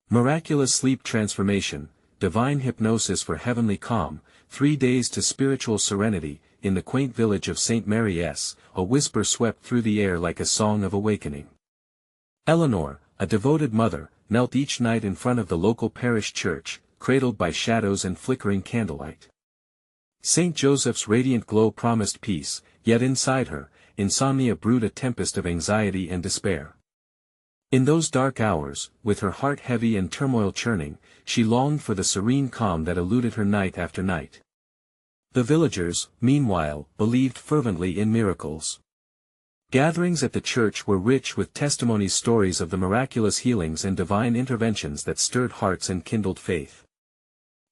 Miraculous sleep transformation, divine hypnosis for heavenly calm, 3 days to spiritual serenity. In the quaint village of St. Mary S., a whisper swept through the air like a song of awakening. Eleanor, a devoted mother, knelt each night in front of the local parish church, cradled by shadows and flickering candlelight. St. Joseph's radiant glow promised peace, yet inside her, insomnia brewed a tempest of anxiety and despair. In those dark hours, with her heart heavy and turmoil churning, she longed for the serene calm that eluded her night after night. The villagers, meanwhile, believed fervently in miracles. Gatherings at the church were rich with testimonies, stories of the miraculous healings and divine interventions that stirred hearts and kindled faith.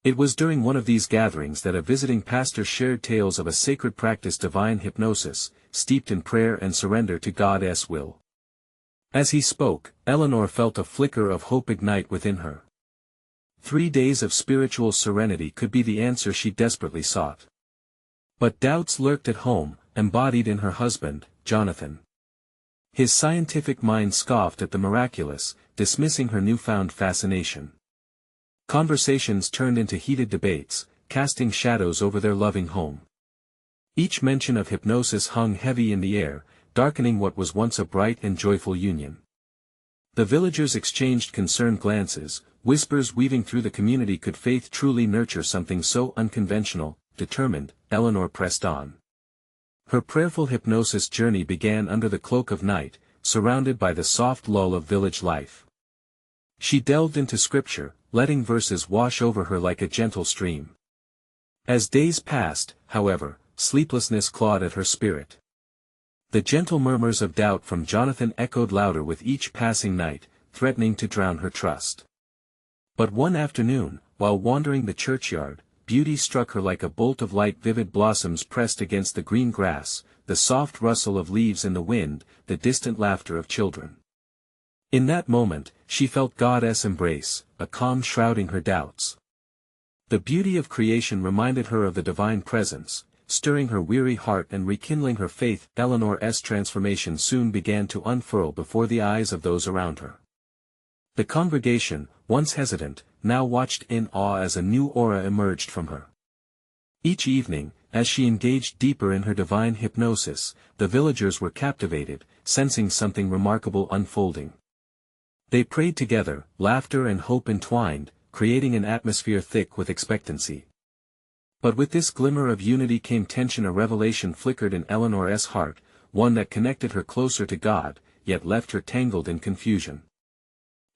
It was during one of these gatherings that a visiting pastor shared tales of a sacred practice, divine hypnosis, steeped in prayer and surrender to God's will. As he spoke, Eleanor felt a flicker of hope ignite within her. 3 days of spiritual serenity could be the answer she desperately sought. But doubts lurked at home, embodied in her husband, Jonathan. His scientific mind scoffed at the miraculous, dismissing her newfound fascination. Conversations turned into heated debates, casting shadows over their loving home. Each mention of hypnosis hung heavy in the air, darkening what was once a bright and joyful union. The villagers exchanged concerned glances, whispers weaving through the community. Could faith truly nurture something so unconventional? Determined, Eleanor pressed on. Her prayerful hypnosis journey began under the cloak of night, surrounded by the soft lull of village life. She delved into scripture, letting verses wash over her like a gentle stream. As days passed, however, sleeplessness clawed at her spirit. The gentle murmurs of doubt from Jonathan echoed louder with each passing night, threatening to drown her trust. But one afternoon, while wandering the churchyard, beauty struck her like a bolt of light. Vivid blossoms pressed against the green grass, the soft rustle of leaves in the wind, the distant laughter of children. In that moment, she felt God's embrace, a calm shrouding her doubts. The beauty of creation reminded her of the divine presence, stirring her weary heart and rekindling her faith. Eleanor's transformation soon began to unfurl before the eyes of those around her. The congregation, once hesitant, now watched in awe as a new aura emerged from her. Each evening, as she engaged deeper in her divine hypnosis, the villagers were captivated, sensing something remarkable unfolding. They prayed together, laughter and hope entwined, creating an atmosphere thick with expectancy. But with this glimmer of unity came tension. A revelation flickered in Eleanor's heart, one that connected her closer to God, yet left her tangled in confusion.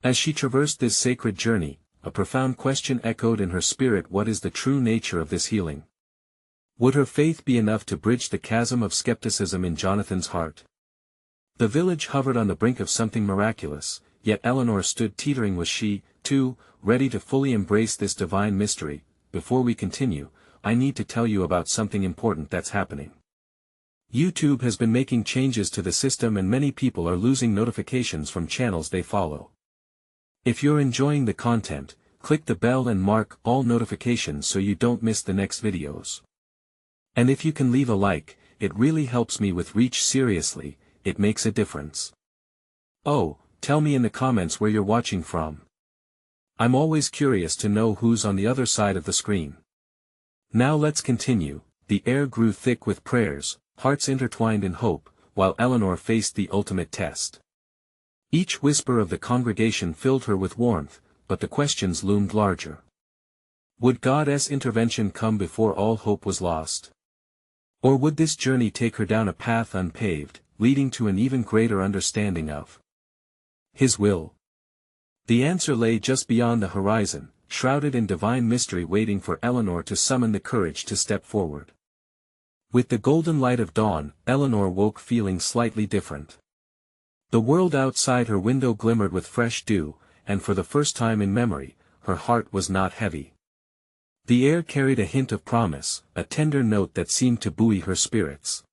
As she traversed this sacred journey, a profound question echoed in her spirit: what is the true nature of this healing? Would her faith be enough to bridge the chasm of skepticism in Jonathan's heart? The village hovered on the brink of something miraculous, yet Eleanor stood teetering. Was she, too, ready to fully embrace this divine mystery? Before we continue, I need to tell you about something important that's happening. YouTube has been making changes to the system and many people are losing notifications from channels they follow. If you're enjoying the content, click the bell and mark all notifications so you don't miss the next videos. And if you can leave a like, it really helps me with reach. Seriously, it makes a difference. Oh, tell me in the comments where you're watching from. I'm always curious to know who's on the other side of the screen. Now let's continue. The air grew thick with prayers, hearts intertwined in hope, while Eleanor faced the ultimate test. Each whisper of the congregation filled her with warmth, but the questions loomed larger. Would God's intervention come before all hope was lost? Or would this journey take her down a path unpaved, leading to an even greater understanding of His will? The answer lay just beyond the horizon, shrouded in divine mystery, waiting for Eleanor to summon the courage to step forward. With the golden light of dawn, Eleanor woke feeling slightly different. The world outside her window glimmered with fresh dew, and for the first time in memory, her heart was not heavy. The air carried a hint of promise, a tender note that seemed to buoy her spirits.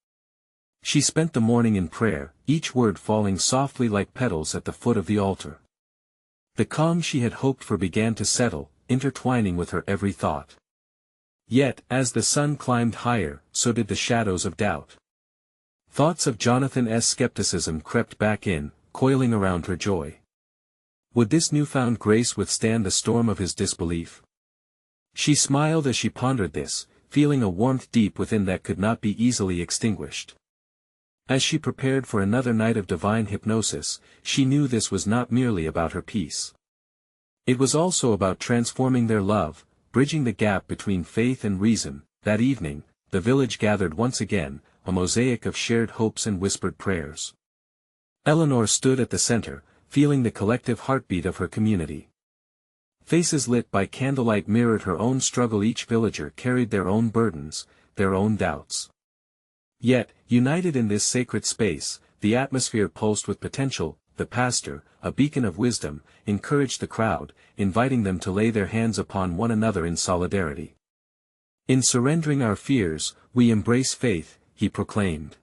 She spent the morning in prayer, each word falling softly like petals at the foot of the altar. The calm she had hoped for began to settle, intertwining with her every thought. Yet, as the sun climbed higher, so did the shadows of doubt. Thoughts of Jonathan's skepticism crept back in, coiling around her joy. Would this newfound grace withstand the storm of his disbelief? She smiled as she pondered this, feeling a warmth deep within that could not be easily extinguished. As she prepared for another night of divine hypnosis, she knew this was not merely about her peace. It was also about transforming their love, bridging the gap between faith and reason. That evening, the village gathered once again, a mosaic of shared hopes and whispered prayers. Eleanor stood at the center, feeling the collective heartbeat of her community. Faces lit by candlelight mirrored her own struggle. Each villager carried their own burdens, their own doubts. Yet, united in this sacred space, the atmosphere pulsed with potential. The pastor, a beacon of wisdom, encouraged the crowd, inviting them to lay their hands upon one another in solidarity. In surrendering our fears, we embrace faith, he proclaimed.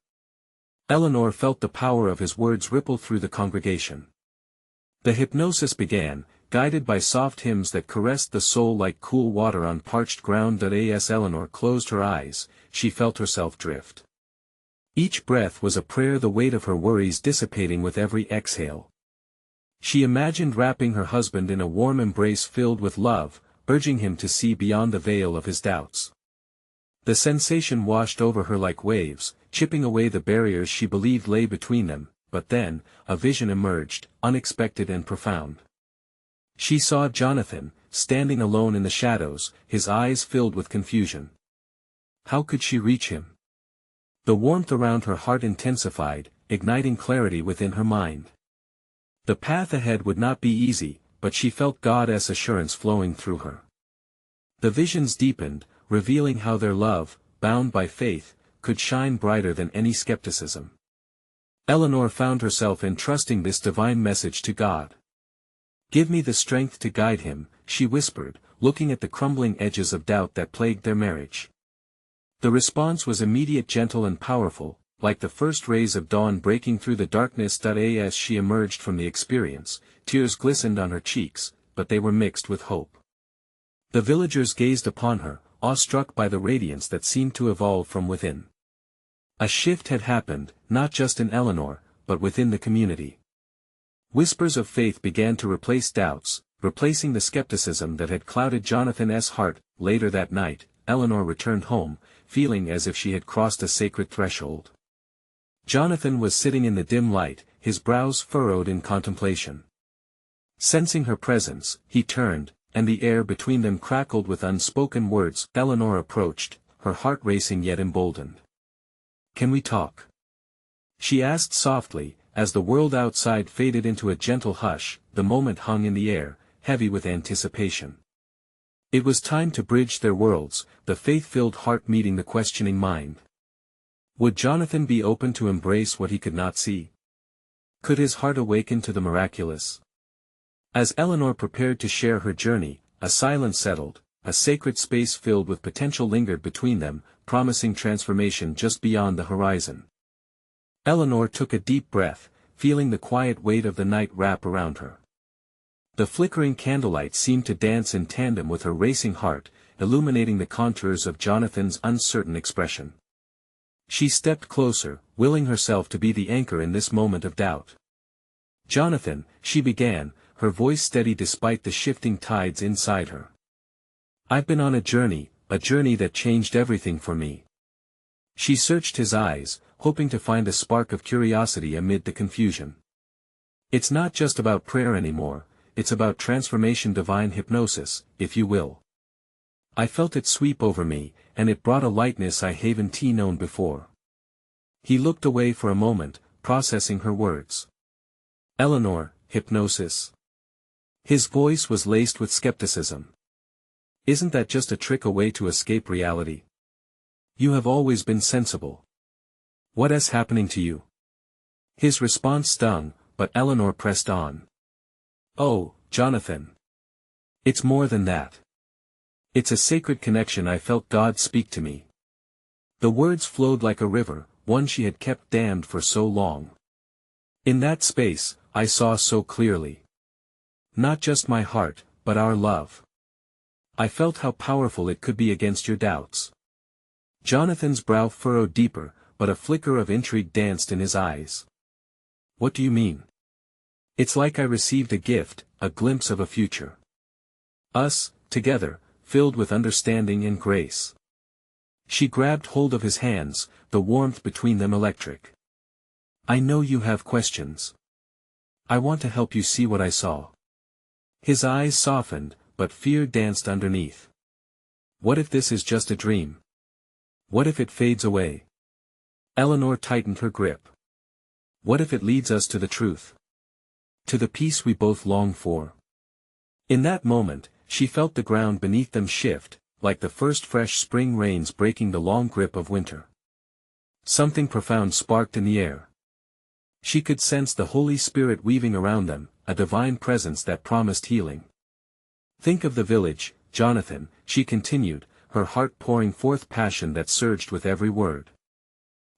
Eleanor felt the power of his words ripple through the congregation. The hypnosis began, guided by soft hymns that caressed the soul like cool water on parched ground. As Eleanor closed her eyes, she felt herself drift. Each breath was a prayer, the weight of her worries dissipating with every exhale. She imagined wrapping her husband in a warm embrace filled with love, urging him to see beyond the veil of his doubts. The sensation washed over her like waves, chipping away the barriers she believed lay between them, but then, a vision emerged, unexpected and profound. She saw Jonathan, standing alone in the shadows, his eyes filled with confusion. How could she reach him? The warmth around her heart intensified, igniting clarity within her mind. The path ahead would not be easy, but she felt God's assurance flowing through her. The visions deepened, revealing how their love, bound by faith, could shine brighter than any skepticism. Eleanor found herself entrusting this divine message to God. "Give me the strength to guide him," she whispered, looking at the crumbling edges of doubt that plagued their marriage. The response was immediate, gentle and powerful, like the first rays of dawn breaking through the darkness. As she emerged from the experience, tears glistened on her cheeks, but they were mixed with hope. The villagers gazed upon her, awestruck by the radiance that seemed to evolve from within. A shift had happened, not just in Eleanor, but within the community. Whispers of faith began to replace doubts, replacing the skepticism that had clouded Jonathan's heart. Later that night, Eleanor returned home, feeling as if she had crossed a sacred threshold. Jonathan was sitting in the dim light, his brows furrowed in contemplation. Sensing her presence, he turned, and the air between them crackled with unspoken words. Eleanor approached, her heart racing yet emboldened. "Can we talk?" she asked softly, as the world outside faded into a gentle hush. The moment hung in the air, heavy with anticipation. It was time to bridge their worlds, the faith-filled heart meeting the questioning mind. Would Jonathan be open to embrace what he could not see? Could his heart awaken to the miraculous? As Eleanor prepared to share her journey, a silence settled, a sacred space filled with potential lingered between them, promising transformation just beyond the horizon. Eleanor took a deep breath, feeling the quiet weight of the night wrap around her. The flickering candlelight seemed to dance in tandem with her racing heart, illuminating the contours of Jonathan's uncertain expression. She stepped closer, willing herself to be the anchor in this moment of doubt. "Jonathan," she began, her voice steady despite the shifting tides inside her. "I've been on a journey that changed everything for me." She searched his eyes, hoping to find a spark of curiosity amid the confusion. "It's not just about prayer anymore, it's about transformation, divine hypnosis, if you will. I felt it sweep over me, and it brought a lightness I haven't known before." He looked away for a moment, processing her words. "Eleanor, hypnosis?" His voice was laced with skepticism. "Isn't that just a trick, a way to escape reality? You have always been sensible. What is happening to you?" His response stung, but Eleanor pressed on. "Oh, Jonathan. It's more than that. It's a sacred connection. I felt God speak to me." The words flowed like a river, one she had kept dammed for so long. "In that space, I saw so clearly. Not just my heart, but our love. I felt how powerful it could be against your doubts." Jonathan's brow furrowed deeper, but a flicker of intrigue danced in his eyes. "What do you mean?" "It's like I received a gift, a glimpse of a future. Us, together, filled with understanding and grace. She grabbed hold of his hands, the warmth between them electric. I know you have questions. I want to help you see what I saw. His eyes softened, but fear danced underneath. What if this is just a dream? What if it fades away? Eleanor tightened her grip. What if it leads us to the truth? To the peace we both long for? In that moment, she felt the ground beneath them shift, like the first fresh spring rains breaking the long grip of winter. Something profound sparked in the air. She could sense the Holy Spirit weaving around them, a divine presence that promised healing. Think of the village, Jonathan, she continued, her heart pouring forth passion that surged with every word.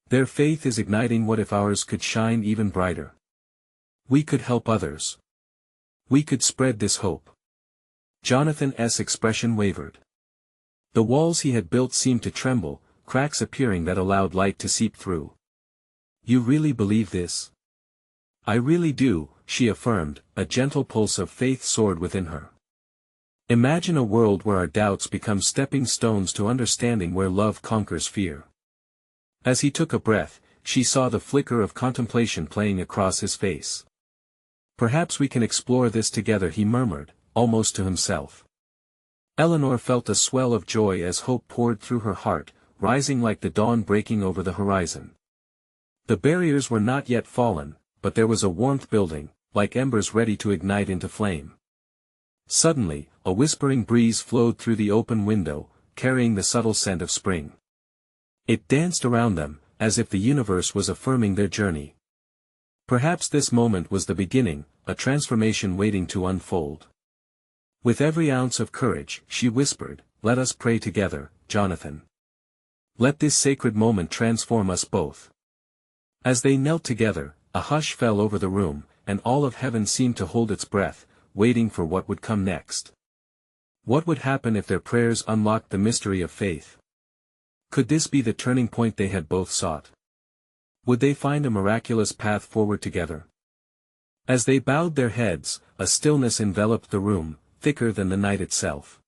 Their faith is igniting. What if ours could shine even brighter? We could help others. We could spread this hope. Jonathan's expression wavered. The walls he had built seemed to tremble, cracks appearing that allowed light to seep through. You really believe this? I really do, she affirmed, a gentle pulse of faith soared within her. Imagine a world where our doubts become stepping stones to understanding, where love conquers fear. As he took a breath, she saw the flicker of contemplation playing across his face. Perhaps we can explore this together, he murmured, almost to himself. Eleanor felt a swell of joy as hope poured through her heart, rising like the dawn breaking over the horizon. The barriers were not yet fallen, but there was a warmth building, like embers ready to ignite into flame. Suddenly, a whispering breeze flowed through the open window, carrying the subtle scent of spring. It danced around them, as if the universe was affirming their journey. Perhaps this moment was the beginning, a transformation waiting to unfold. With every ounce of courage, she whispered, let us pray together, Jonathan. Let this sacred moment transform us both. As they knelt together, a hush fell over the room, and all of heaven seemed to hold its breath, waiting for what would come next. What would happen if their prayers unlocked the mystery of faith? Could this be the turning point they had both sought? Would they find a miraculous path forward together? As they bowed their heads, a stillness enveloped the room, thicker than the night itself.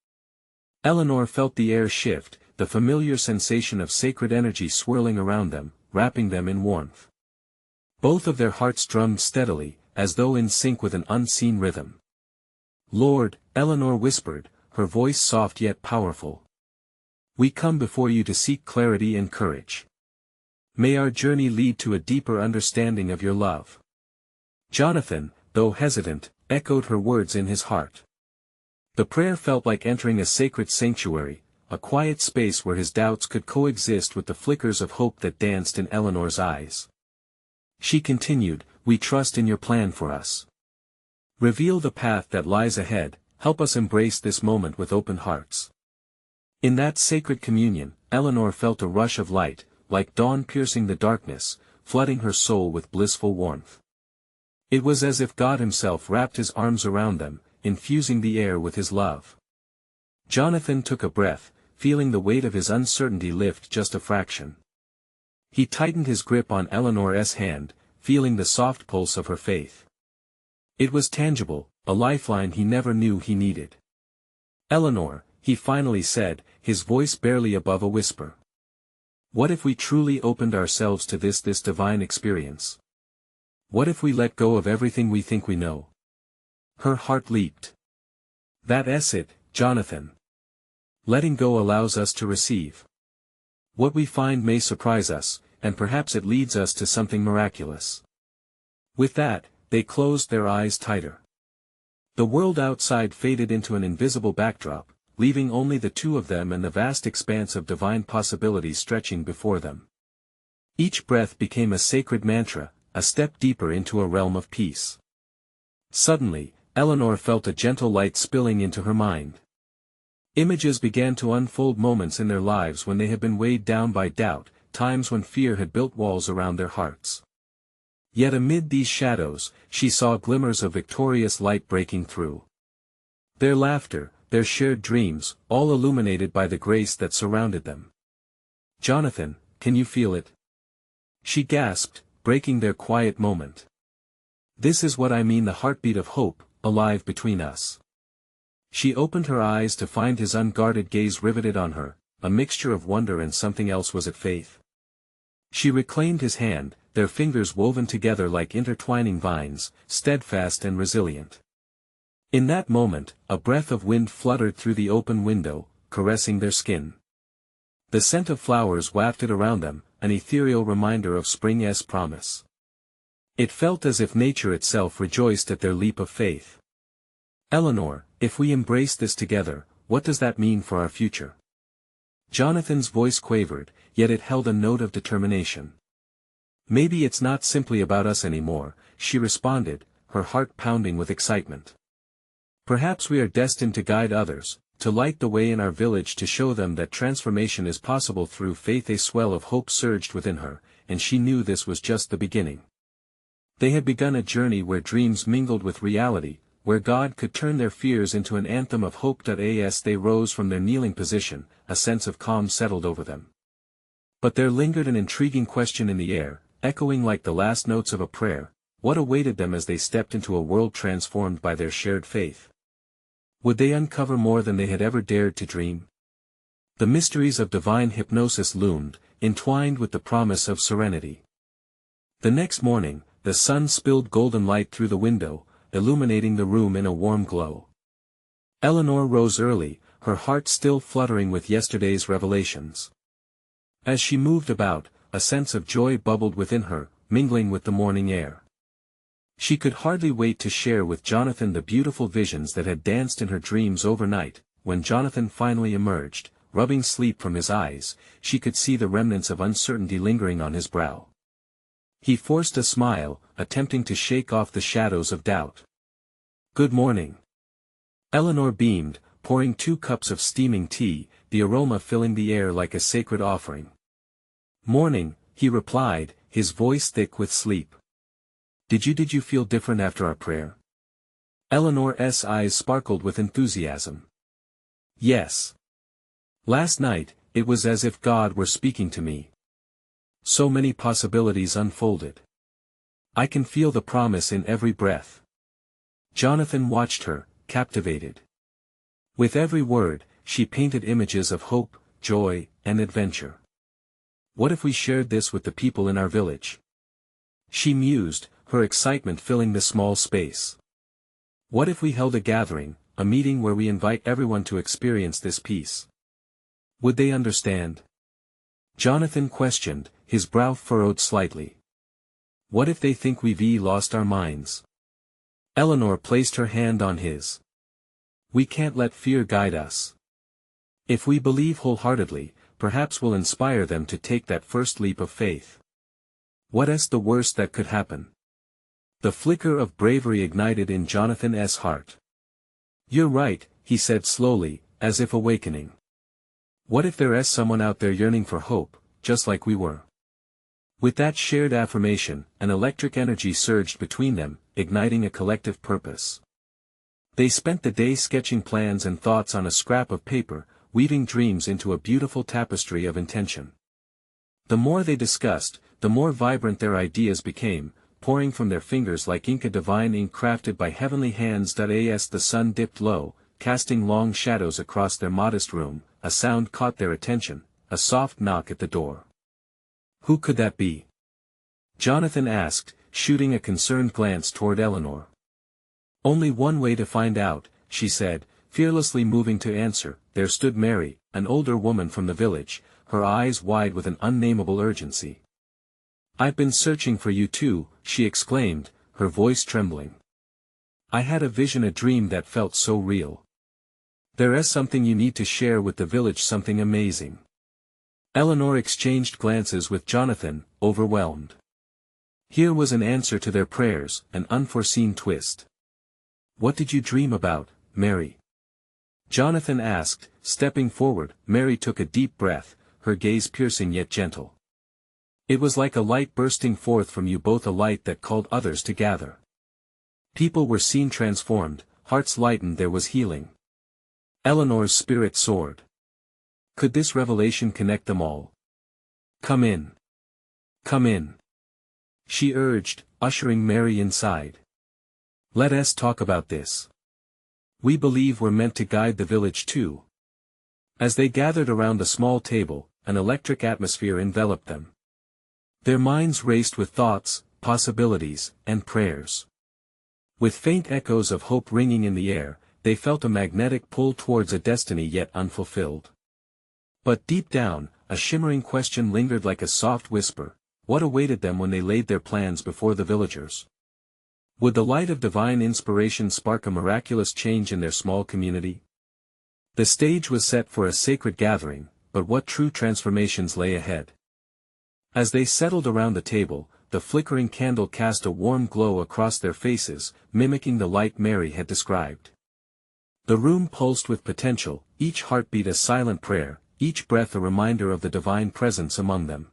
Eleanor felt the air shift, the familiar sensation of sacred energy swirling around them, wrapping them in warmth. Both of their hearts drummed steadily, as though in sync with an unseen rhythm. Lord, Eleanor whispered, her voice soft yet powerful. We come before you to seek clarity and courage. May our journey lead to a deeper understanding of your love. Jonathan, though hesitant, echoed her words in his heart. The prayer felt like entering a sacred sanctuary, a quiet space where his doubts could coexist with the flickers of hope that danced in Eleanor's eyes. She continued, we trust in your plan for us. Reveal the path that lies ahead, help us embrace this moment with open hearts. In that sacred communion, Eleanor felt a rush of light, like dawn piercing the darkness, flooding her soul with blissful warmth. It was as if God himself wrapped his arms around them, infusing the air with his love. Jonathan took a breath, feeling the weight of his uncertainty lift just a fraction. He tightened his grip on Eleanor's hand, feeling the soft pulse of her faith. It was tangible, a lifeline he never knew he needed. Eleanor, he finally said, his voice barely above a whisper. What if we truly opened ourselves to this divine experience? What if we let go of everything we think we know? Her heart leaped. That's it, Jonathan. Letting go allows us to receive. What we find may surprise us, and perhaps it leads us to something miraculous. With that, they closed their eyes tighter. The world outside faded into an invisible backdrop, leaving only the two of them and the vast expanse of divine possibilities stretching before them. Each breath became a sacred mantra, a step deeper into a realm of peace. Suddenly, Eleanor felt a gentle light spilling into her mind. Images began to unfold, moments in their lives when they had been weighed down by doubt, times when fear had built walls around their hearts. Yet amid these shadows, she saw glimmers of victorious light breaking through. Their laughter, their shared dreams, all illuminated by the grace that surrounded them. Jonathan, can you feel it? She gasped, breaking their quiet moment. This is what I mean, the heartbeat of hope, alive between us. She opened her eyes to find his unguarded gaze riveted on her, a mixture of wonder and something else. Was it faith? She reclaimed his hand, their fingers woven together like intertwining vines, steadfast and resilient. In that moment, a breath of wind fluttered through the open window, caressing their skin. The scent of flowers wafted around them, an ethereal reminder of spring's promise. It felt as if nature itself rejoiced at their leap of faith. Eleanor, if we embrace this together, what does that mean for our future? Jonathan's voice quavered, yet it held a note of determination. Maybe it's not simply about us anymore, she responded, her heart pounding with excitement. Perhaps we are destined to guide others, to light the way in our village, to show them that transformation is possible through faith. A swell of hope surged within her, and she knew this was just the beginning. They had begun a journey where dreams mingled with reality, where God could turn their fears into an anthem of hope. As they rose from their kneeling position, a sense of calm settled over them. But there lingered an intriguing question in the air, echoing like the last notes of a prayer. What awaited them as they stepped into a world transformed by their shared faith? Would they uncover more than they had ever dared to dream? The mysteries of divine hypnosis loomed, entwined with the promise of serenity. The next morning, the sun spilled golden light through the window, illuminating the room in a warm glow. Eleanor rose early, her heart still fluttering with yesterday's revelations. As she moved about, a sense of joy bubbled within her, mingling with the morning air. She could hardly wait to share with Jonathan the beautiful visions that had danced in her dreams overnight. When Jonathan finally emerged, rubbing sleep from his eyes, she could see the remnants of uncertainty lingering on his brow. He forced a smile, attempting to shake off the shadows of doubt. "Good morning." Eleanor beamed, pouring 2 cups of steaming tea, the aroma filling the air like a sacred offering. "Morning," he replied, his voice thick with sleep. Did you feel different after our prayer?" Eleanor's eyes sparkled with enthusiasm. "Yes. Last night, it was as if God were speaking to me. So many possibilities unfolded. I can feel the promise in every breath." Jonathan watched her, captivated. With every word, she painted images of hope, joy, and adventure. "What if we shared this with the people in our village?" She mused, her excitement filling the small space. "What if we held a gathering, a meeting where we invite everyone to experience this peace? Would they understand?" Jonathan questioned, his brow furrowed slightly. "What if they think we've lost our minds?" Eleanor placed her hand on his. "We can't let fear guide us. If we believe wholeheartedly, perhaps we'll inspire them to take that first leap of faith. What's the worst that could happen?" The flicker of bravery ignited in Jonathan's heart. "You're right," he said slowly, as if awakening. "What if there's someone out there yearning for hope, just like we were?" With that shared affirmation, an electric energy surged between them, igniting a collective purpose. They spent the day sketching plans and thoughts on a scrap of paper, weaving dreams into a beautiful tapestry of intention. The more they discussed, the more vibrant their ideas became, pouring from their fingers like ink, a divine ink crafted by heavenly hands. As the sun dipped low, casting long shadows across their modest room, a sound caught their attention, a soft knock at the door. "Who could that be?" Jonathan asked, shooting a concerned glance toward Eleanor. "Only one way to find out," she said, fearlessly moving to answer. There stood Mary, an older woman from the village, her eyes wide with an unnameable urgency. "I've been searching for you too," she exclaimed, her voice trembling. "I had a vision, a dream that felt so real. There is something you need to share with the village, something amazing." Eleanor exchanged glances with Jonathan, overwhelmed. Here was an answer to their prayers, an unforeseen twist. "What did you dream about, Mary?" Jonathan asked, stepping forward. Mary took a deep breath, her gaze piercing yet gentle. "It was like a light bursting forth from you both, a light that called others to gather. People were seen transformed, hearts lightened, there was healing." Eleanor's spirit soared. Could this revelation connect them all? "Come in. Come in," she urged, ushering Mary inside. Let us talk about this. We believe we're meant to guide the village too. As they gathered around the small table, an electric atmosphere enveloped them. Their minds raced with thoughts, possibilities, and prayers. With faint echoes of hope ringing in the air, they felt a magnetic pull towards a destiny yet unfulfilled. But deep down, a shimmering question lingered like a soft whisper: what awaited them when they laid their plans before the villagers? Would the light of divine inspiration spark a miraculous change in their small community? The stage was set for a sacred gathering, but what true transformations lay ahead? As they settled around the table, the flickering candle cast a warm glow across their faces, mimicking the light Mary had described. The room pulsed with potential, each heartbeat a silent prayer, each breath a reminder of the divine presence among them.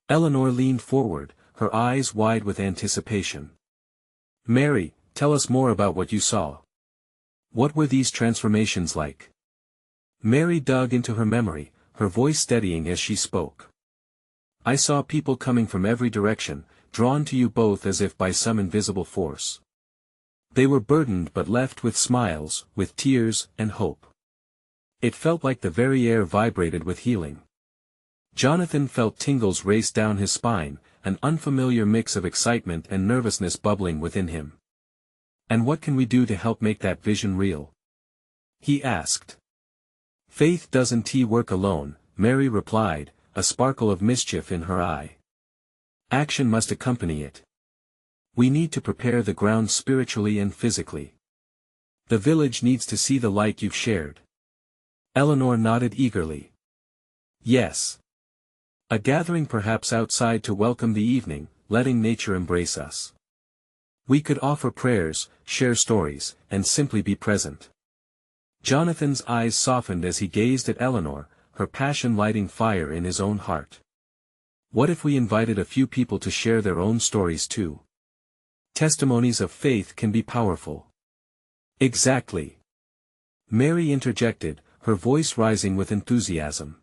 Eleanor leaned forward, her eyes wide with anticipation. "Mary, tell us more about what you saw. What were these transformations like?" Mary dug into her memory, her voice steadying as she spoke. "I saw people coming from every direction, drawn to you both as if by some invisible force. They were burdened but left with smiles, with tears, and hope. It felt like the very air vibrated with healing." Jonathan felt tingles race down his spine, an unfamiliar mix of excitement and nervousness bubbling within him. "And what can we do to help make that vision real?" he asked. "Faith doesn't work alone," Mary replied, a sparkle of mischief in her eye. "Action must accompany it. We need to prepare the ground spiritually and physically. The village needs to see the light you've shared." Eleanor nodded eagerly. "Yes. A gathering perhaps outside to welcome the evening, letting nature embrace us. We could offer prayers, share stories, and simply be present." Jonathan's eyes softened as he gazed at Eleanor, her passion lighting fire in his own heart. "What if we invited a few people to share their own stories too? Testimonies of faith can be powerful." "Exactly," Mary interjected, her voice rising with enthusiasm.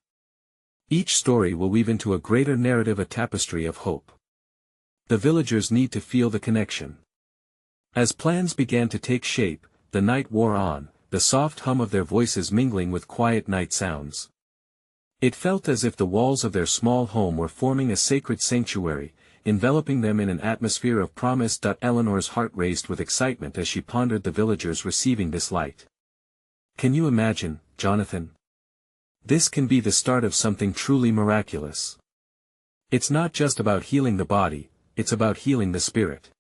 "Each story will weave into a greater narrative, a tapestry of hope. The villagers need to feel the connection." As plans began to take shape, the night wore on, the soft hum of their voices mingling with quiet night sounds. It felt as if the walls of their small home were forming a sacred sanctuary, enveloping them in an atmosphere of promise. Eleanor's heart raced with excitement as she pondered the villagers receiving this light. "Can you imagine, Jonathan? This can be the start of something truly miraculous. It's not just about healing the body, it's about healing the spirit."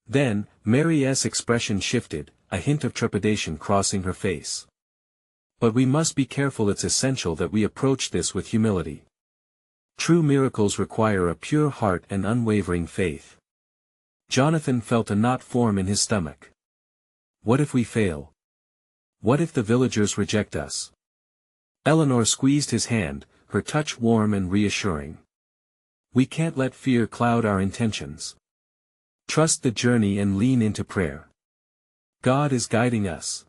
Then, Mary's expression shifted, a hint of trepidation crossing her face. "But we must be careful. It's essential that we approach this with humility. True miracles require a pure heart and unwavering faith." Jonathan felt a knot form in his stomach. "What if we fail? What if the villagers reject us?" Eleanor squeezed his hand, her touch warm and reassuring. "We can't let fear cloud our intentions. Trust the journey and lean into prayer. God is guiding us."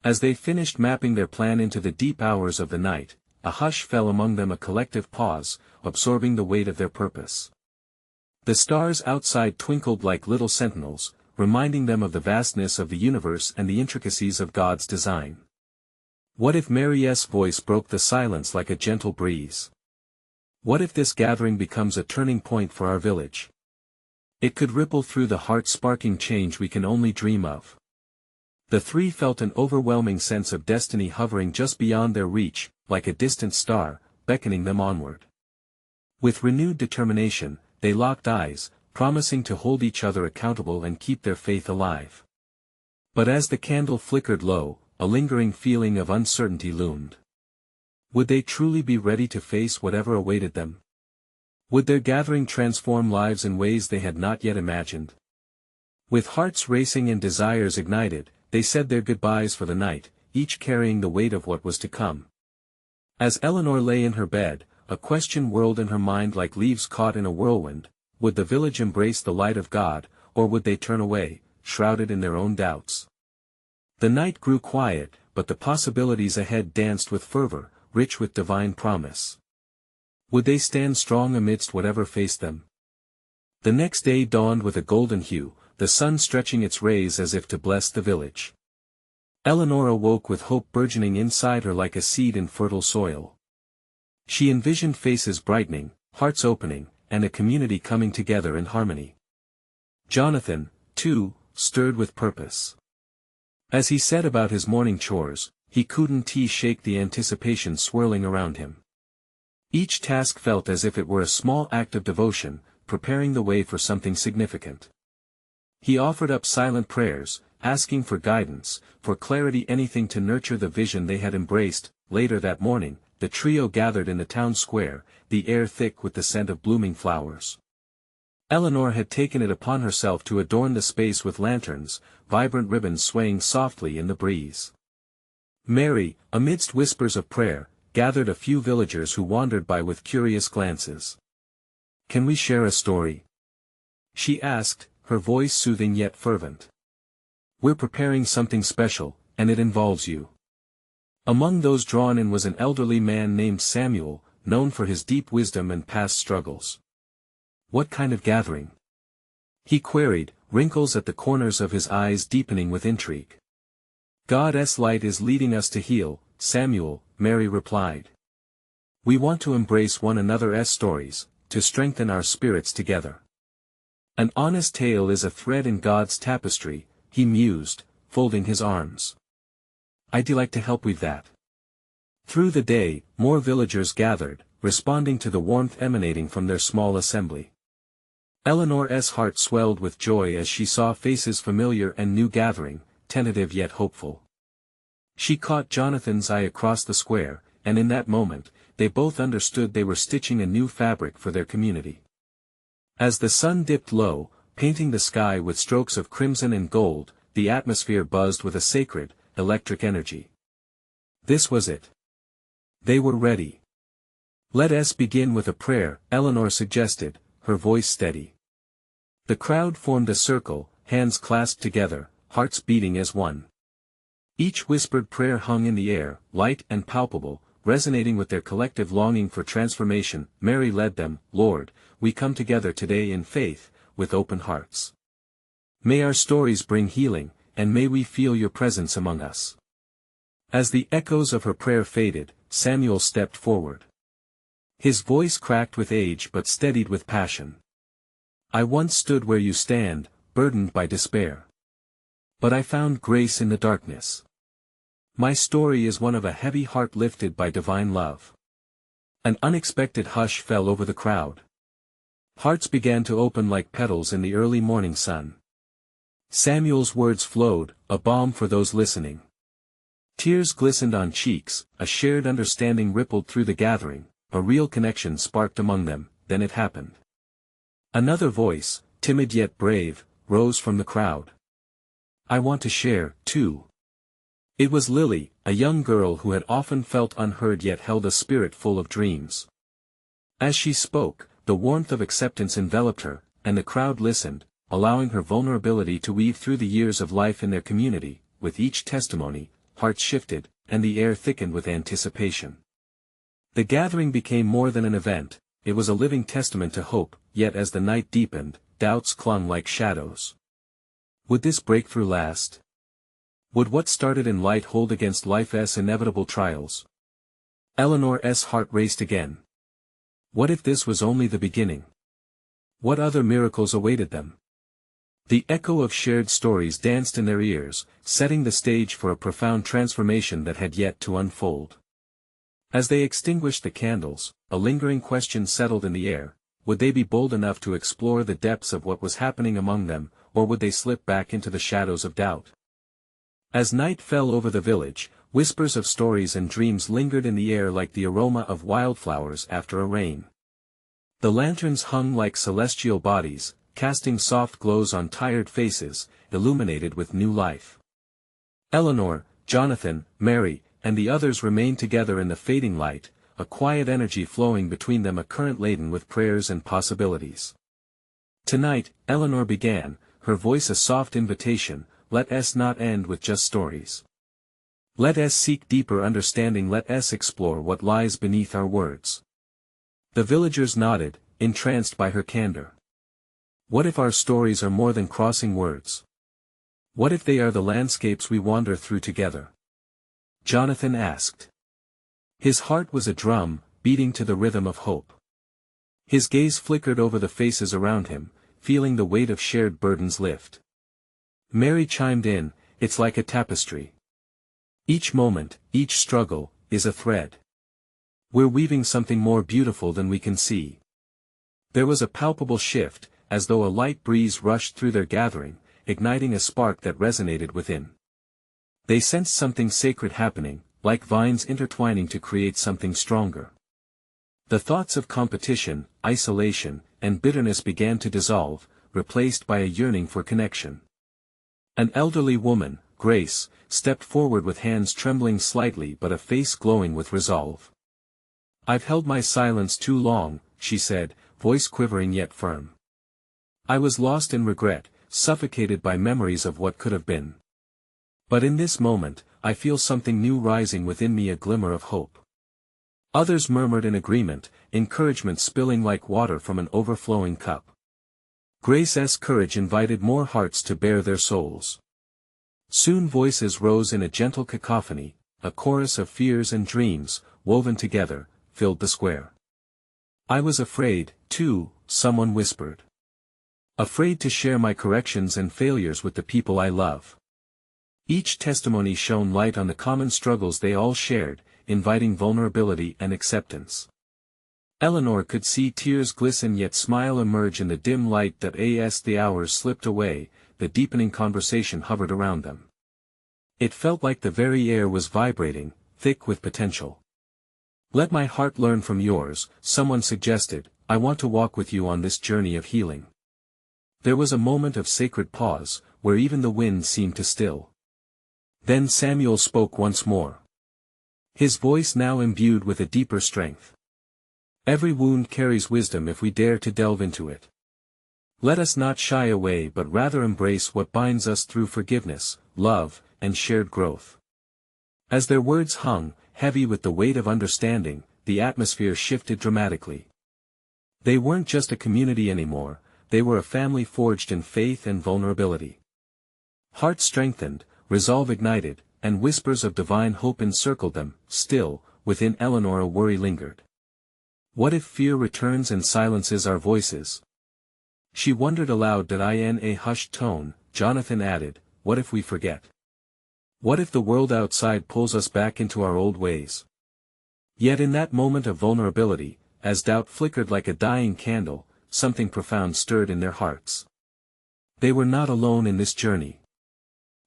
As they finished mapping their plan into the deep hours of the night, a hush fell among them, a collective pause, absorbing the weight of their purpose. The stars outside twinkled like little sentinels, reminding them of the vastness of the universe and the intricacies of God's design. What if Mary's voice broke the silence like a gentle breeze? What if this gathering becomes a turning point for our village? It could ripple through the heart-sparking change we can only dream of. The three felt an overwhelming sense of destiny hovering just beyond their reach, like a distant star, beckoning them onward. With renewed determination, they locked eyes, promising to hold each other accountable and keep their faith alive. But as the candle flickered low, a lingering feeling of uncertainty loomed. Would they truly be ready to face whatever awaited them? Would their gathering transform lives in ways they had not yet imagined? With hearts racing and desires ignited, they said their goodbyes for the night, each carrying the weight of what was to come. As Eleanor lay in her bed, a question whirled in her mind like leaves caught in a whirlwind: would the village embrace the light of God, or would they turn away, shrouded in their own doubts? The night grew quiet, but the possibilities ahead danced with fervor, rich with divine promise. Would they stand strong amidst whatever faced them? The next day dawned with a golden hue, the sun stretching its rays as if to bless the village. Eleanor awoke with hope burgeoning inside her like a seed in fertile soil. She envisioned faces brightening, hearts opening, and a community coming together in harmony. Jonathan, too, stirred with purpose. As he set about his morning chores, he couldn't shake the anticipation swirling around him. Each task felt as if it were a small act of devotion, preparing the way for something significant. He offered up silent prayers, asking for guidance, for clarity, anything to nurture the vision they had embraced. Later that morning, the trio gathered in the town square, the air thick with the scent of blooming flowers. Eleanor had taken it upon herself to adorn the space with lanterns, vibrant ribbons swaying softly in the breeze. Mary, amidst whispers of prayer, gathered a few villagers who wandered by with curious glances. "Can we share a story?" she asked, her voice soothing yet fervent. "We're preparing something special, and it involves you." Among those drawn in was an elderly man named Samuel, known for his deep wisdom and past struggles. "What kind of gathering?" he queried, wrinkles at the corners of his eyes deepening with intrigue. "God's light is leading us to heal, Samuel," Mary replied. "We want to embrace one another's stories, to strengthen our spirits together. An honest tale is a thread in God's tapestry," he mused, folding his arms. "I'd like to help weave that." Through the day, more villagers gathered, responding to the warmth emanating from their small assembly. Eleanor's heart swelled with joy as she saw faces familiar and new gathering, tentative yet hopeful. She caught Jonathan's eye across the square, and in that moment, they both understood they were stitching a new fabric for their community. As the sun dipped low, painting the sky with strokes of crimson and gold, the atmosphere buzzed with a sacred, electric energy. This was it. They were ready. "Let us begin with a prayer," Eleanor suggested, her voice steady. The crowd formed a circle, hands clasped together, hearts beating as one. Each whispered prayer hung in the air, light and palpable, resonating with their collective longing for transformation. Mary led them. "Lord, we come together today in faith, with open hearts. May our stories bring healing, and may we feel your presence among us." As the echoes of her prayer faded, Samuel stepped forward. His voice cracked with age but steadied with passion. "I once stood where you stand, burdened by despair. But I found grace in the darkness. My story is one of a heavy heart lifted by divine love." An unexpected hush fell over the crowd. Hearts began to open like petals in the early morning sun. Samuel's words flowed, a balm for those listening. Tears glistened on cheeks, a shared understanding rippled through the gathering, a real connection sparked among them. Then it happened. Another voice, timid yet brave, rose from the crowd. "I want to share, too." It was Lily, a young girl who had often felt unheard yet held a spirit full of dreams. As she spoke, the warmth of acceptance enveloped her, and the crowd listened, allowing her vulnerability to weave through the years of life in their community. With each testimony, hearts shifted, and the air thickened with anticipation. The gathering became more than an event, it was a living testament to hope. Yet as the night deepened, doubts clung like shadows. Would this breakthrough last? Would what started in light hold against life's inevitable trials? Eleanor's heart raced again. What if this was only the beginning? What other miracles awaited them? The echo of shared stories danced in their ears, setting the stage for a profound transformation that had yet to unfold. As they extinguished the candles, a lingering question settled in the air. Would they be bold enough to explore the depths of what was happening among them, or would they slip back into the shadows of doubt? As night fell over the village, whispers of stories and dreams lingered in the air like the aroma of wildflowers after a rain. The lanterns hung like celestial bodies, casting soft glows on tired faces, illuminated with new life. Eleanor, Jonathan, Mary, and the others remained together in the fading light, a quiet energy flowing between them, a current laden with prayers and possibilities. "Tonight," Eleanor began, her voice a soft invitation, "let us not end with just stories. Let us seek deeper understanding, let us explore what lies beneath our words." The villagers nodded, entranced by her candor. What if our stories are more than crossing words? What if they are the landscapes we wander through together? Jonathan asked. His heart was a drum, beating to the rhythm of hope. His gaze flickered over the faces around him, feeling the weight of shared burdens lift. Mary chimed in, "It's like a tapestry. Each moment, each struggle, is a thread. We're weaving something more beautiful than we can see." There was a palpable shift, as though a light breeze rushed through their gathering, igniting a spark that resonated within. They sensed something sacred happening, like vines intertwining to create something stronger. The thoughts of competition, isolation, and bitterness began to dissolve, replaced by a yearning for connection. An elderly woman, Grace, stepped forward with hands trembling slightly but a face glowing with resolve. "I've held my silence too long," she said, voice quivering yet firm. "I was lost in regret, suffocated by memories of what could have been. But in this moment, I feel something new rising within me, a glimmer of hope." Others murmured in agreement, encouragement spilling like water from an overflowing cup. Grace's courage invited more hearts to bare their souls. Soon voices rose in a gentle cacophony, a chorus of fears and dreams, woven together, filled the square. "I was afraid, too," someone whispered. "Afraid to share my corrections and failures with the people I love." Each testimony shone light on the common struggles they all shared, inviting vulnerability and acceptance. Eleanor could see tears glisten yet smile emerge in the dim light that as the hours slipped away, the deepening conversation hovered around them. It felt like the very air was vibrating, thick with potential. "Let my heart learn from yours," someone suggested, "I want to walk with you on this journey of healing." There was a moment of sacred pause, where even the wind seemed to still. Then Samuel spoke once more. His voice now imbued with a deeper strength. "Every wound carries wisdom if we dare to delve into it. Let us not shy away but rather embrace what binds us through forgiveness, love, and shared growth." As their words hung, heavy with the weight of understanding, the atmosphere shifted dramatically. They weren't just a community anymore, they were a family forged in faith and vulnerability. Hearts strengthened, resolve ignited, and whispers of divine hope encircled them. Still, within Eleanor a worry lingered. What if fear returns and silences our voices? She wondered aloud. In a hushed tone, Jonathan added, "What if we forget? What if the world outside pulls us back into our old ways?" Yet in that moment of vulnerability, as doubt flickered like a dying candle, something profound stirred in their hearts. They were not alone in this journey.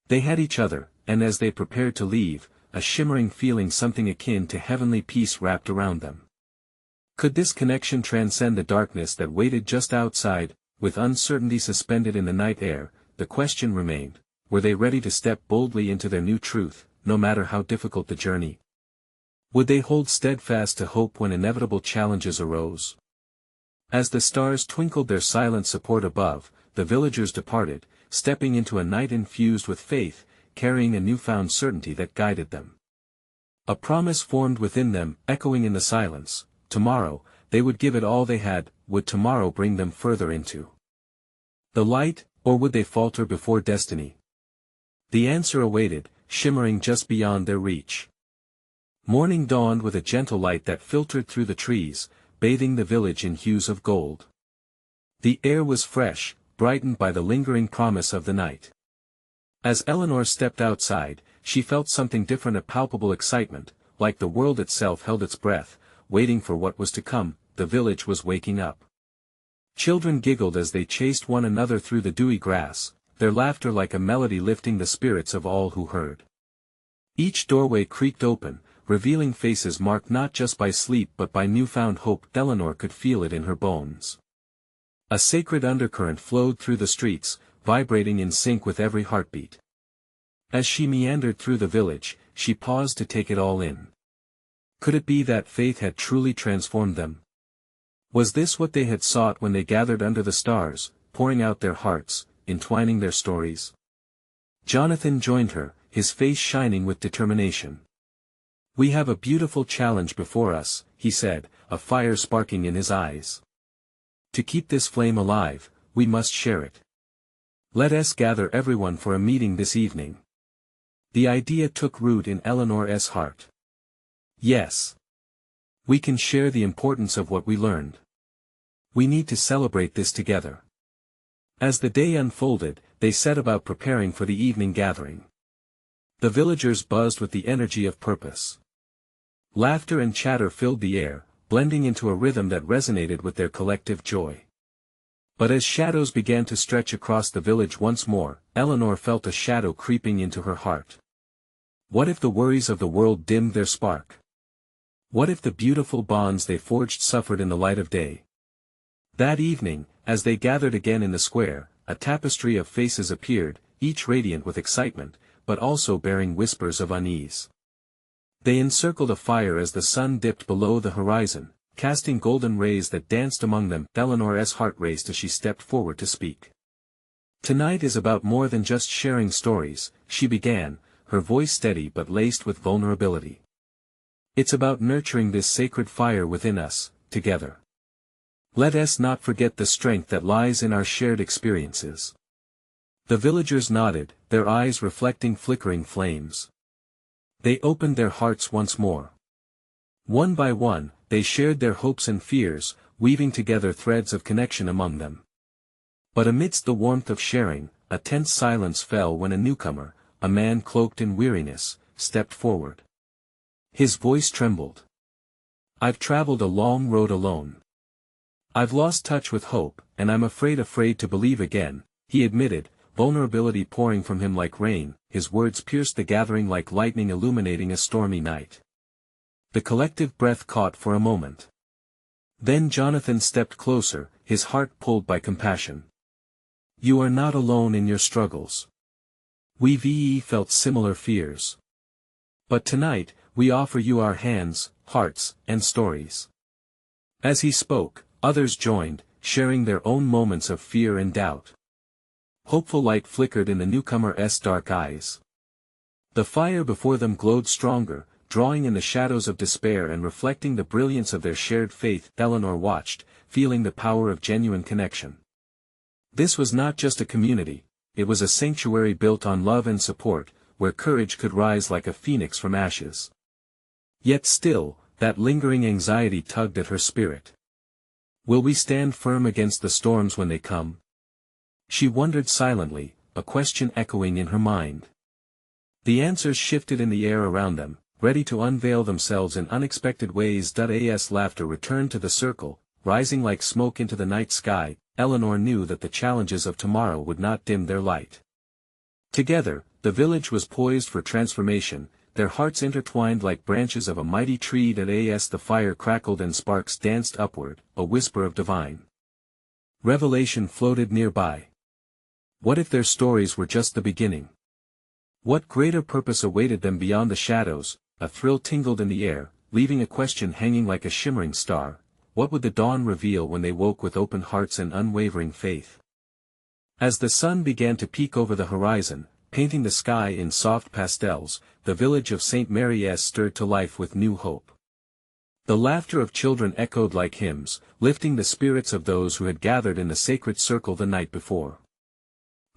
They had each other, and as they prepared to leave, a shimmering feeling, something akin to heavenly peace, wrapped around them. Could this connection transcend the darkness that waited just outside? With uncertainty suspended in the night air, the question remained, were they ready to step boldly into their new truth, no matter how difficult the journey? Would they hold steadfast to hope when inevitable challenges arose? As the stars twinkled their silent support above, the villagers departed, stepping into a night infused with faith, carrying a newfound certainty that guided them. A promise formed within them, echoing in the silence. Tomorrow, they would give it all they had. Would tomorrow bring them further into the light, or would they falter before destiny? The answer awaited, shimmering just beyond their reach. Morning dawned with a gentle light that filtered through the trees, bathing the village in hues of gold. The air was fresh, brightened by the lingering promise of the night. As Eleanor stepped outside, she felt something different, a palpable excitement, like the world itself held its breath, waiting for what was to come. The village was waking up. Children giggled as they chased one another through the dewy grass, their laughter like a melody lifting the spirits of all who heard. Each doorway creaked open, revealing faces marked not just by sleep but by newfound hope. Eleanor could feel it in her bones. A sacred undercurrent flowed through the streets, vibrating in sync with every heartbeat. As she meandered through the village, she paused to take it all in. Could it be that faith had truly transformed them? Was this what they had sought when they gathered under the stars, pouring out their hearts, entwining their stories? Jonathan joined her, his face shining with determination. "We have a beautiful challenge before us," he said, a fire sparking in his eyes. "To keep this flame alive, we must share it. Let us gather everyone for a meeting this evening. The idea took root in Eleanor's heart. Yes. We can share the importance of what we learned. We need to celebrate this together. As the day unfolded, they set about preparing for the evening gathering. The villagers buzzed with the energy of purpose. Laughter and chatter filled the air, blending into a rhythm that resonated with their collective joy. But as shadows began to stretch across the village once more, Eleanor felt a shadow creeping into her heart. What if the worries of the world dimmed their spark? What if the beautiful bonds they forged suffered in the light of day? That evening, as they gathered again in the square, a tapestry of faces appeared, each radiant with excitement, but also bearing whispers of unease. They encircled a fire as the sun dipped below the horizon, casting golden rays that danced among them. Eleanor's heart raced as she stepped forward to speak. Tonight is about more than just sharing stories, she began, her voice steady but laced with vulnerability. It's about nurturing this sacred fire within us, together. Let us not forget the strength that lies in our shared experiences. The villagers nodded, their eyes reflecting flickering flames. They opened their hearts once more. One by one, they shared their hopes and fears, weaving together threads of connection among them. But amidst the warmth of sharing, a tense silence fell when a newcomer, a man cloaked in weariness, stepped forward. His voice trembled. I've traveled a long road alone. I've lost touch with hope, and I'm afraid to believe again, he admitted, vulnerability pouring from him like rain. His words pierced the gathering like lightning illuminating a stormy night. The collective breath caught for a moment. Then Jonathan stepped closer, his heart pulled by compassion. You are not alone in your struggles. We've felt similar fears. But tonight, we offer you our hands, hearts, and stories. As he spoke, others joined, sharing their own moments of fear and doubt. Hopeful light flickered in the newcomer's dark eyes. The fire before them glowed stronger, drawing in the shadows of despair and reflecting the brilliance of their shared faith. Eleanor watched, feeling the power of genuine connection. This was not just a community, it was a sanctuary built on love and support, where courage could rise like a phoenix from ashes. Yet still, that lingering anxiety tugged at her spirit. Will we stand firm against the storms when they come? She wondered silently, a question echoing in her mind. The answers shifted in the air around them, ready to unveil themselves in unexpected ways. As laughter returned to the circle, rising like smoke into the night sky, Eleanor knew that the challenges of tomorrow would not dim their light. Together, the village was poised for transformation, their hearts intertwined like branches of a mighty tree. As the fire crackled and sparks danced upward, a whisper of divine revelation floated nearby. What if their stories were just the beginning? What greater purpose awaited them beyond the shadows? A thrill tingled in the air, leaving a question hanging like a shimmering star. What would the dawn reveal when they woke with open hearts and unwavering faith? As the sun began to peek over the horizon, painting the sky in soft pastels, the village of St. Mary's stirred to life with new hope. The laughter of children echoed like hymns, lifting the spirits of those who had gathered in the sacred circle the night before.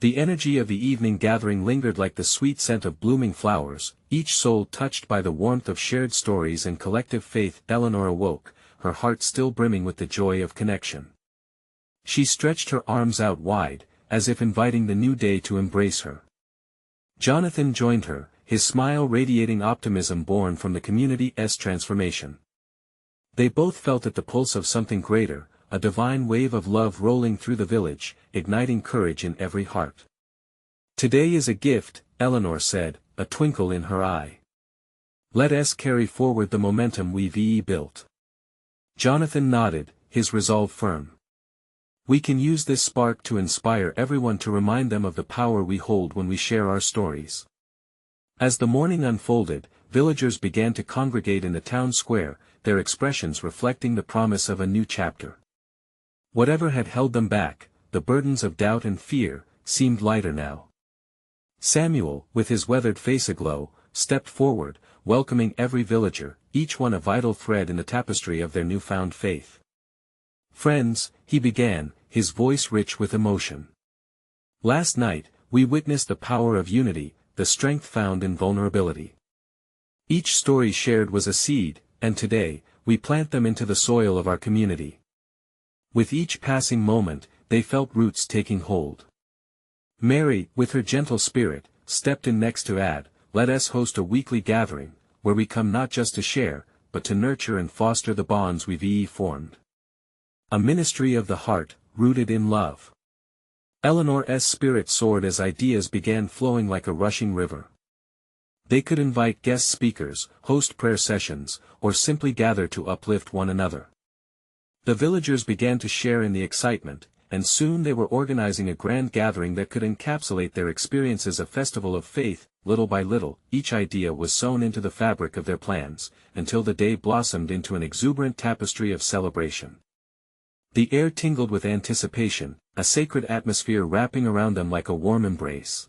The energy of the evening gathering lingered like the sweet scent of blooming flowers, each soul touched by the warmth of shared stories and collective faith. Eleanor awoke, her heart still brimming with the joy of connection. She stretched her arms out wide, as if inviting the new day to embrace her. Jonathan joined her, his smile radiating optimism born from the community's transformation. They both felt at the pulse of something greater, a divine wave of love rolling through the village, igniting courage in every heart. Today is a gift, Eleanor said, a twinkle in her eye. Let us carry forward the momentum we've built. Jonathan nodded, his resolve firm. We can use this spark to inspire everyone, to remind them of the power we hold when we share our stories. As the morning unfolded, villagers began to congregate in the town square, their expressions reflecting the promise of a new chapter. Whatever had held them back, the burdens of doubt and fear, seemed lighter now. Samuel, with his weathered face aglow, stepped forward, welcoming every villager, each one a vital thread in the tapestry of their newfound faith. Friends, he began, his voice rich with emotion. Last night, we witnessed the power of unity, the strength found in vulnerability. Each story shared was a seed, and today, we plant them into the soil of our community. With each passing moment, they felt roots taking hold. Mary, with her gentle spirit, stepped in next to add, "Let us host a weekly gathering, where we come not just to share, but to nurture and foster the bonds we've formed. A ministry of the heart, rooted in love." Eleanor's spirit soared as ideas began flowing like a rushing river. They could invite guest speakers, host prayer sessions, or simply gather to uplift one another. The villagers began to share in the excitement, and soon they were organizing a grand gathering that could encapsulate their experience as a festival of faith. Little by little, each idea was sewn into the fabric of their plans, until the day blossomed into an exuberant tapestry of celebration. The air tingled with anticipation, a sacred atmosphere wrapping around them like a warm embrace.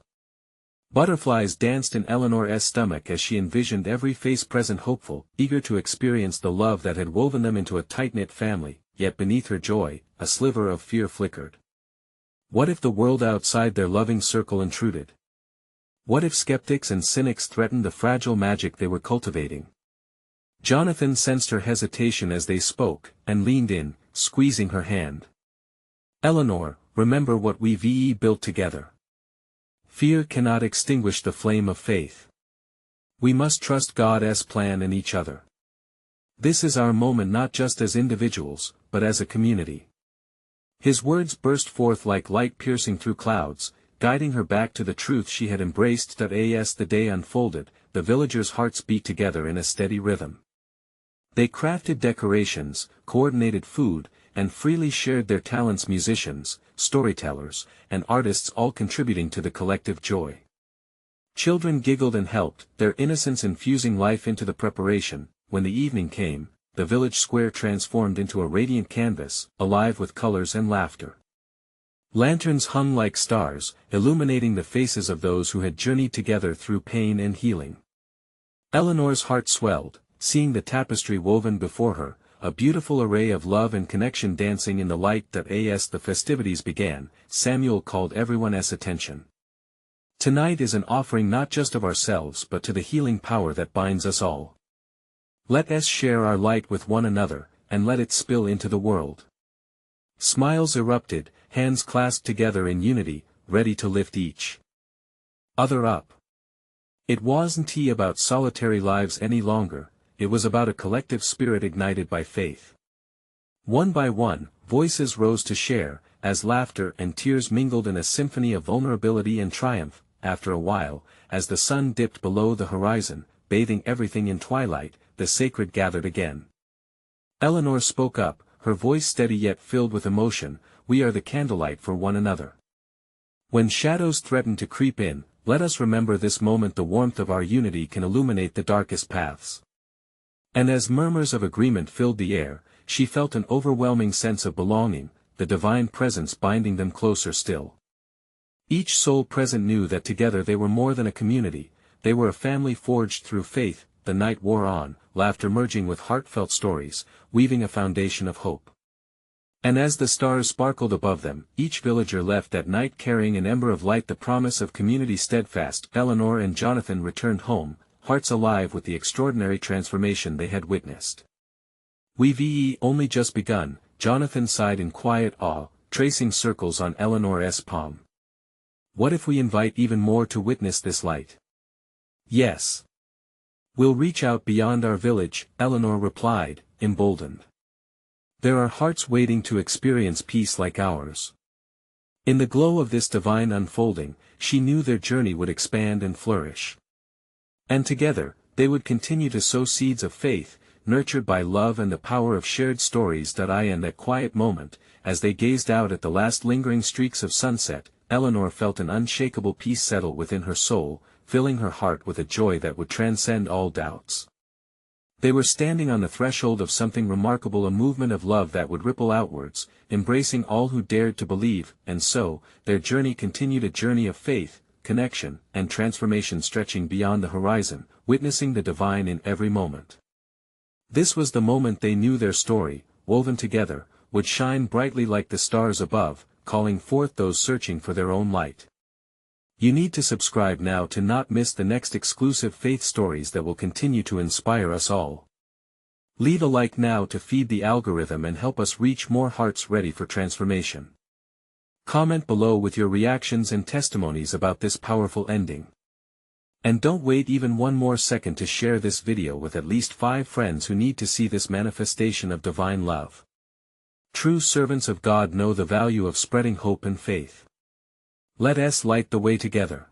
Butterflies danced in Eleanor's stomach as she envisioned every face present hopeful, eager to experience the love that had woven them into a tight-knit family, yet beneath her joy, a sliver of fear flickered. What if the world outside their loving circle intruded? What if skeptics and cynics threatened the fragile magic they were cultivating? Jonathan sensed her hesitation as they spoke, and leaned in, squeezing her hand. "Eleanor, remember what we've built together. Fear cannot extinguish the flame of faith. We must trust God's plan and each other. This is our moment not just as individuals, but as a community." His words burst forth like light piercing through clouds, guiding her back to the truth she had embraced. As the day unfolded, the villagers' hearts beat together in a steady rhythm. They crafted decorations, coordinated food, and freely shared their talents, musicians, storytellers, and artists all contributing to the collective joy. Children giggled and helped, their innocence infusing life into the preparation. When the evening came, the village square transformed into a radiant canvas, alive with colors and laughter. Lanterns hung like stars, illuminating the faces of those who had journeyed together through pain and healing. Eleanor's heart swelled, seeing the tapestry woven before her, a beautiful array of love and connection dancing in the light. As the festivities began, Samuel called everyone's attention. "Tonight is an offering not just of ourselves but to the healing power that binds us all. Let us share our light with one another, and let it spill into the world." Smiles erupted, hands clasped together in unity, ready to lift each other up. It wasn't about solitary lives any longer, it was about a collective spirit ignited by faith. One by one, voices rose to share, as laughter and tears mingled in a symphony of vulnerability and triumph. After a while, as the sun dipped below the horizon, bathing everything in twilight, the sacred gathered again. Eleanor spoke up, her voice steady yet filled with emotion, "We are the candlelight for one another. When shadows threaten to creep in, let us remember this moment. The warmth of our unity can illuminate the darkest paths." And as murmurs of agreement filled the air, she felt an overwhelming sense of belonging, the divine presence binding them closer still. Each soul present knew that together they were more than a community, they were a family forged through faith. The night wore on, laughter merging with heartfelt stories, weaving a foundation of hope. And as the stars sparkled above them, each villager left that night carrying an ember of light, the promise of community steadfast. Eleanor and Jonathan returned home, hearts alive with the extraordinary transformation they had witnessed. "We've only just begun," Jonathan sighed in quiet awe, tracing circles on Eleanor's palm. "What if we invite even more to witness this light?" "Yes. We'll reach out beyond our village," Eleanor replied, emboldened. "There are hearts waiting to experience peace like ours." In the glow of this divine unfolding, she knew their journey would expand and flourish. And together, they would continue to sow seeds of faith, nurtured by love and the power of shared stories. In that quiet moment, as they gazed out at the last lingering streaks of sunset, Eleanor felt an unshakable peace settle within her soul, filling her heart with a joy that would transcend all doubts. They were standing on the threshold of something remarkable, a movement of love that would ripple outwards, embracing all who dared to believe. And so, their journey continued, a journey of faith, connection, and transformation stretching beyond the horizon, witnessing the divine in every moment. This was the moment they knew, their story, woven together, would shine brightly like the stars above, calling forth those searching for their own light. You need to subscribe now to not miss the next exclusive faith stories that will continue to inspire us all. Leave a like now to feed the algorithm and help us reach more hearts ready for transformation. Comment below with your reactions and testimonies about this powerful ending. And don't wait even one more second to share this video with at least 5 friends who need to see this manifestation of divine love. True servants of God know the value of spreading hope and faith. Let us light the way together.